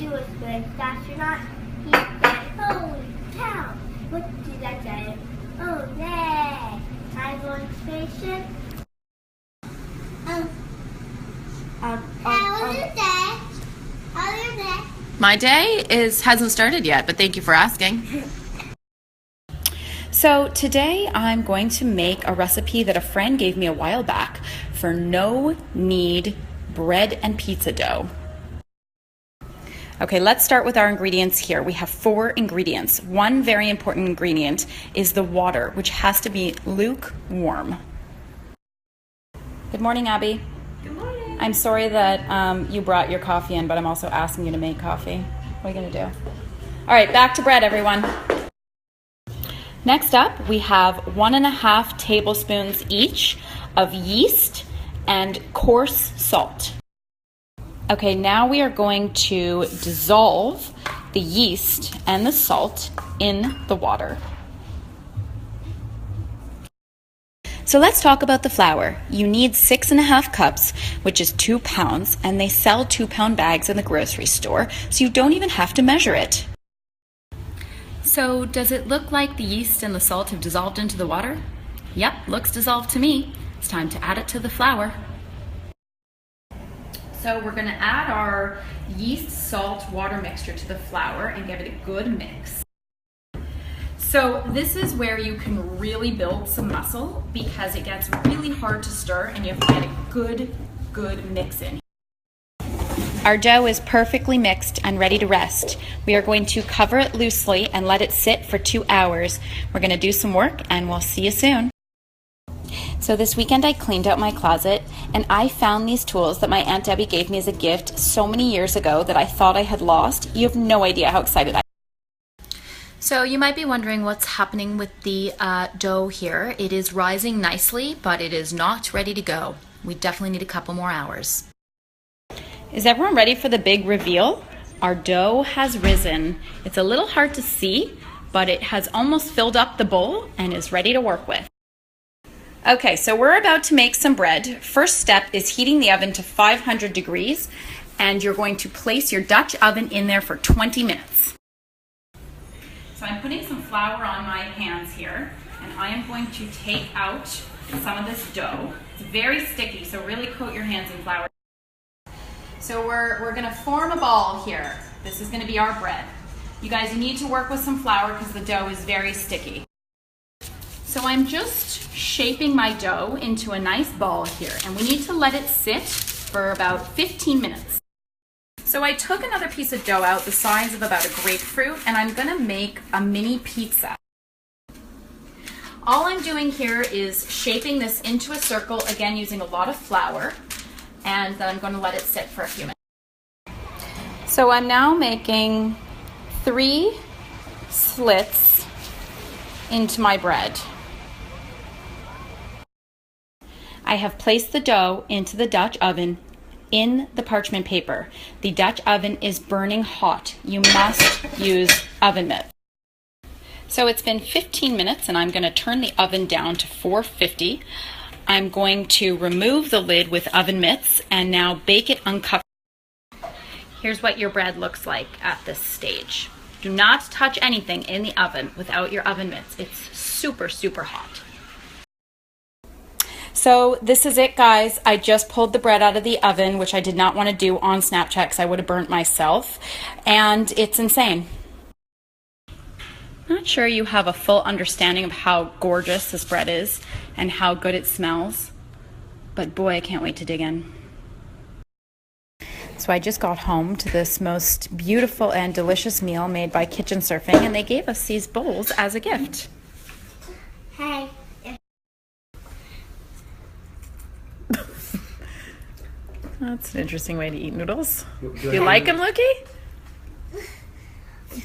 do is good. Astronaut, he said, holy cow, what did that say? Oh, yeah. I go on spaceship. How was your day? How was your day? My day hasn't started yet, but thank you for asking. So today I'm going to make a recipe that a friend gave me a while back for no-knead bread and pizza dough. Okay, let's start with our ingredients here. We have 4 ingredients. One very important ingredient is the water, which has to be lukewarm. Good morning, Abby. Good morning. I'm sorry that you brought your coffee in, but I'm also asking you to make coffee. What are you going to do? All right, back to bread, everyone. Next up, we have 1.5 tablespoons each of yeast and coarse salt. Okay, now we are going to dissolve the yeast and the salt in the water. So let's talk about the flour. You need 6.5 cups, which is 2 pounds, and they sell 2-pound bags in the grocery store, so you don't even have to measure it. So does it look like the yeast and the salt have dissolved into the water? Yep, looks dissolved to me. It's time to add it to the flour. So we're going to add our yeast, salt, water mixture to the flour and give it a good mix. So this is where you can really build some muscle because it gets really hard to stir and you have to get a good mix in. Our dough is perfectly mixed and ready to rest. We are going to cover it loosely and let it sit for 2 hours. We're going to do some work and we'll see you soon. So this weekend I cleaned out my closet and I found these tools that my Aunt Debbie gave me as a gift so many years ago that I thought I had lost. You have no idea how excited I am. So you might be wondering what's happening with the dough here. It is rising nicely, but it is not ready to go. We definitely need a couple more hours. Is everyone ready for the big reveal? Our dough has risen. It's a little hard to see, but it has almost filled up the bowl and is ready to work with. Okay, so we're about to make some bread. First step is heating the oven to 500 degrees, and you're going to place your Dutch oven in there for 20 minutes. So I'm putting some flour on my hands here, and I am going to take out some of this dough. It's very sticky, so really coat your hands in flour. So we're going to form a ball here. This is going to be our bread. You guys need to work with some flour because the dough is very sticky. So I'm just shaping my dough into a nice ball here, and we need to let it sit for about 15 minutes. So I took another piece of dough out the size of about a grapefruit, and I'm going to make a mini pizza. All I'm doing here is shaping this into a circle, again using a lot of flour. And then I'm going to let it sit for a few minutes. So I'm now making 3 slits into my bread. I have placed the dough into the Dutch oven in the parchment paper. The Dutch oven is burning hot. You must use oven mitts. So it's been 15 minutes and I'm going to turn the oven down to 450. I'm going to remove the lid with oven mitts and now bake it uncovered. Here's what your bread looks like at this stage. Do not touch anything in the oven without your oven mitts. It's super hot. So this is it, guys. I just pulled the bread out of the oven, which I did not want to do on Snapchat because I would have burnt myself. And it's insane. Not sure you have a full understanding of how gorgeous this bread is and how good it smells, but boy, I can't wait to dig in. So I just got home to this most beautiful and delicious meal made by Kitchen Surfing, and they gave us these bowls as a gift. Hey. That's an interesting way to eat noodles. Do you like them, Lukey?